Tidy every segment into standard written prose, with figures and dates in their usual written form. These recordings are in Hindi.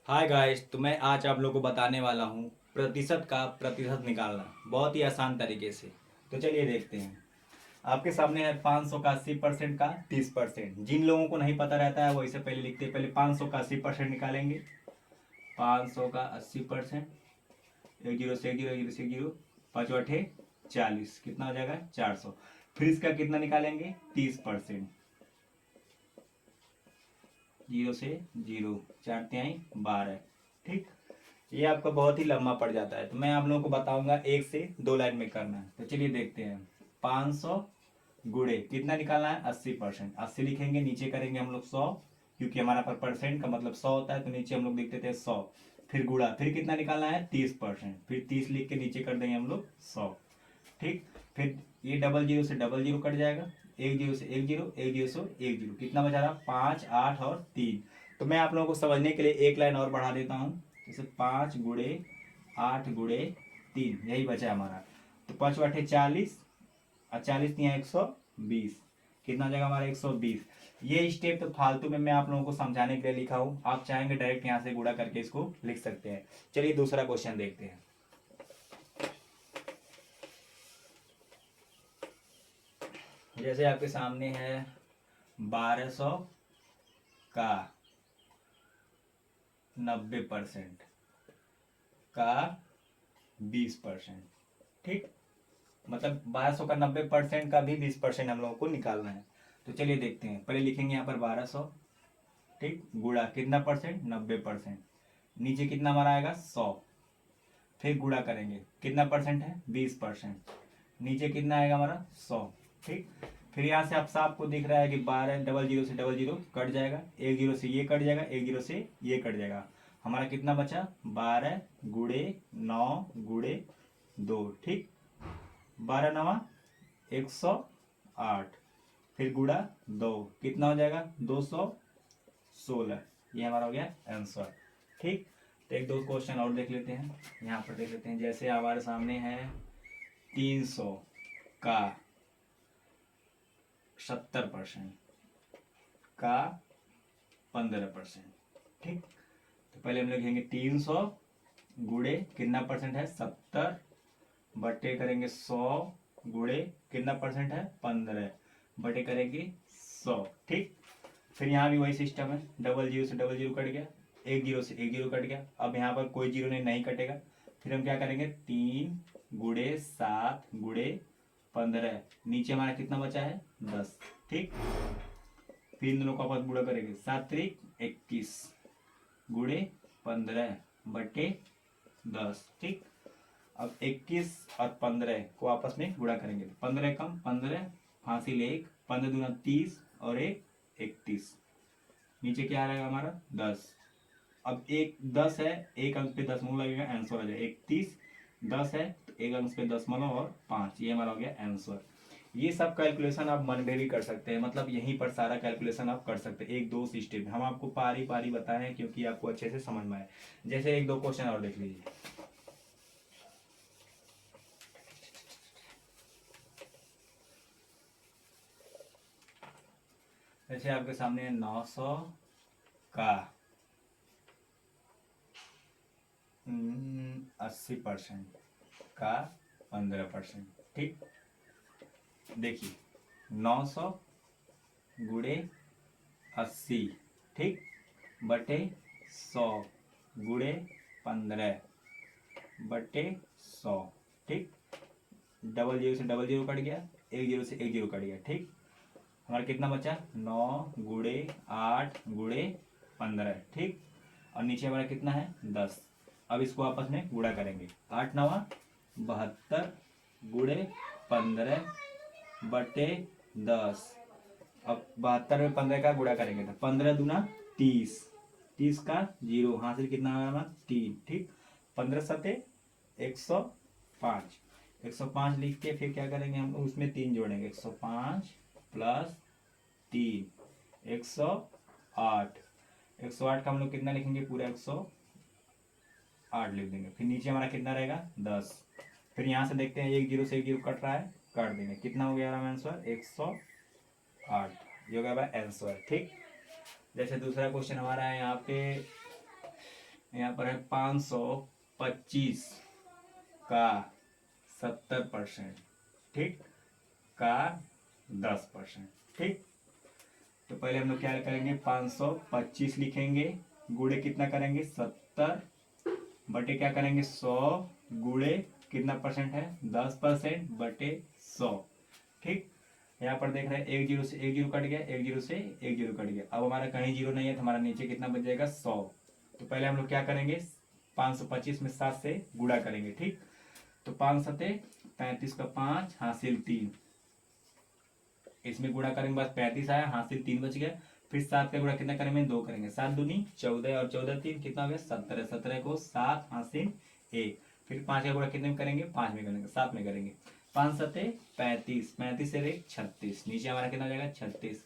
हाय गाइस, तो मैं आज आप लोगों को बताने वाला हूँ प्रतिशत का प्रतिशत निकालना बहुत ही आसान तरीके से। तो चलिए देखते हैं। आपके सामने है 500 का 80% का 30%। जिन लोगों को नहीं पता रहता है वो इसे पहले लिखते हैं। पहले 500 का 80% निकालेंगे। 500 का 80%, एक जीरो से एक जीरो, एक जीरो से एक जीरो, पाँच अठे 40, कितना हो जाएगा 400। फिर इसका कितना निकालेंगे 30%, जीरो से जीरो, चार तिहाई 12। ठीक, ये आपका बहुत ही लंबा पड़ जाता है, तो मैं आप लोगों को बताऊंगा एक से दो लाइन में करना है। तो चलिए देखते हैं। 500 गुड़े कितना निकालना है 80%। 80 लिखेंगे, नीचे करेंगे हम लोग 100, क्योंकि हमारा पर परसेंट का मतलब 100 होता है, तो नीचे हम लोग लिख देते हैं 100। फिर गुड़ा, फिर कितना निकालना है 30%, फिर 30 लिख के नीचे कर देंगे हम लोग 100। ठीक, फिर ये डबल जीरो से डबल जीरो कट जाएगा, एक जीरो से एक जीरो, एक जीरो से एक जीरो, कितना बचा रहा 5, 8 और 3। तो मैं आप लोगों को समझने के लिए एक लाइन और बढ़ा देता हूँ। जैसे 5 गुड़े 8 गुड़े 3, यही बचा हमारा। तो 5 अठे 40 और 40 नहीं 120, कितना हो जाएगा हमारा 120। ये स्टेप तो फालतू में मैं आप लोगों को समझाने के लिए लिखा हूँ, आप चाहेंगे डायरेक्ट यहाँ से गुड़ा करके इसको लिख सकते हैं। चलिए दूसरा क्वेश्चन देखते हैं। जैसे आपके सामने है 1200 का 90% का 20%। ठीक, मतलब 1200 का 90% का भी 20% हम लोगों को निकालना है। तो चलिए देखते हैं। पहले लिखेंगे यहाँ पर 1200, ठीक, गुड़ा कितना परसेंट 90%, नीचे कितना हमारा आएगा 100। फिर गुड़ा करेंगे, कितना परसेंट है 20%, नीचे कितना आएगा हमारा 100। ठीक, फिर यहाँ से आप साफ को दिख रहा है कि 12 डबल जीरो से डबल जीरो कट जाएगा, एक जीरो से ये कट जाएगा, एक जीरो से ये कट जाएगा। हमारा कितना बचा 12 गुड़े 9 गुड़े 2। ठीक, 12 नवा 108, फिर गुड़ा 2, कितना हो जाएगा 216। ये हमारा हो गया आंसर। ठीक, तो एक दो क्वेश्चन और देख लेते हैं। यहाँ पर देख लेते हैं। जैसे हमारे सामने है 300 का 70% का 15%। ठीक, तो पहले हम लिखेंगे 300 गुड़े कितना परसेंट है 70, बटे करेंगे 100 गुड़े कितना परसेंट है 15, बटे करेंगे 100। ठीक, फिर यहाँ भी वही सिस्टम है, डबल जीरो से डबल जीरो कट गया, एक जीरो से एक जीरो कट गया। अब यहाँ पर कोई जीरो नहीं कटेगा। फिर हम क्या करेंगे 3 गुड़े 7 गुड़े 15, नीचे हमारा कितना बचा है 10। ठीक, फिर इन दोनों को आपस गुणा करेंगे, 7 त्रिक 21 गुड़े 15 बटे 10। ठीक, अब 21 और 15 को आपस में गुणा करेंगे, 15 कम 15, फांसी ले एक, 15 दूना 30 और एक 31, नीचे क्या आ रहेगा हमारा 10। अब एक 10 है, एक अंक पे दशमलव लगेगा, आंसर आ जाएगा 31। 10 है तो एक अंक पे दशमलव और 5, ये हमारा हो गया आंसर। ये सब कैलकुलेशन आप मन में भी कर सकते हैं, मतलब यहीं पर सारा कैलकुलेशन आप कर सकते हैं एक दो सिस्टम में। हम आपको पारी पारी बताए हैं क्योंकि आपको अच्छे से समझ में आए। जैसे एक दो क्वेश्चन और देख लीजिए। जैसे आपके सामने 900 का 80% का 15%। ठीक, देखिए 900 गुड़े 80, ठीक, बटे 100 गुड़े 15 बटे 100। ठीक, डबल जीरो से डबल जीरो कट गया, एक जीरो से एक जीरो कट गया। ठीक, हमारा कितना बचा 9 गुड़े 8 गुड़े 15। ठीक, और नीचे हमारा कितना है 10। अब इसको आपस में गुणा करेंगे, 8 नवा 72 गुड़े 15 बटे 10। अब 72 में 15 का गुणा करेंगे तो 15 दूना 30, 30 का जीरो, हासिल कितना आ रहा 3। ठीक, 15 सते 105, 105 लिख के फिर क्या करेंगे हम लोग उसमें 3 जोड़ेंगे, 105 प्लस 3 108। 108 का हम लोग कितना लिखेंगे पूरा 108 लिख देंगे। फिर नीचे हमारा कितना रहेगा 10। फिर यहाँ से देखते हैं एक जीरो से एक जीरो कट रहा है, काट देंगे, कितना हो गया हमारा आंसर 108। ये हो गया आंसर। ठीक, जैसे दूसरा क्वेश्चन हमारा है यहाँ पे यहाँ पर है 525 का 70%, ठीक, का 10%, ठीक। तो पहले हम लोग क्या करेंगे, 525 लिखेंगे, गुणे कितना करेंगे 70, बटे क्या करेंगे 100, गुणे कितना परसेंट है 10% बटे 100, ठीक। यहाँ पर देख रहे हैं एक जीरो से एक जीरो कट गया, एक जीरो से एक जीरो कट गया। अब हमारा कहीं जीरो नहीं है तो हमारा नीचे कितना बच जाएगा 100। तो पहले हम लोग क्या करेंगे 525 में 7 से गुणा करेंगे, ठीक। तो 5 सते 35 का 5 हासिल 3, इसमें गुणा करेंगे बस 35 आया, हासिल 3 बच गया। फिर 7 का गुणा कितना करेंगे 2 करेंगे, 7 दूनी 14 और 14 3 कितना हो गया 17, 17 को 7 हासिल 1। फिर 5 का गुणा कितने में करेंगे 5 में करेंगे, 7 में करेंगे। 5 सते 35, 35 से 36, नीचे हमारा कितना हो जाएगा 36।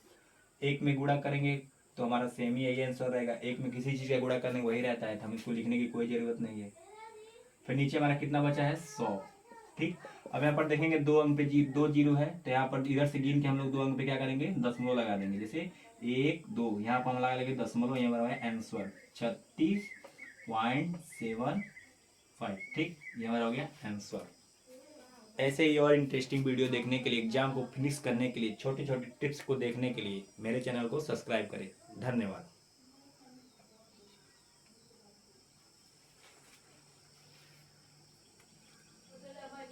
एक में गुणा करेंगे तो हमारा सेम ही यही आंसर रहेगा, एक में किसी चीज का गुणा करने वही रहता है, तो हम इसको लिखने की कोई जरूरत नहीं है। फिर नीचे हमारा कितना बचा है 100, ठीक। अब यहाँ पर देखेंगे 2 अंक पे 2 जीरो है, तो यहाँ पर इधर से गिन के हम लोग 2 अंक पे क्या करेंगे दशमलव लगा देंगे, जैसे 1 2, यहाँ पर हम लगा लेंगे दशमलव, यहाँ पर आंसर 36.75, ठीक, ये हमारा हो गया आंसर। ऐसे ही और इंटरेस्टिंग वीडियो देखने के लिए, एग्जाम को फिनिश करने के लिए, छोटे छोटे टिप्स को देखने के लिए मेरे चैनल को सब्सक्राइब करें। धन्यवाद।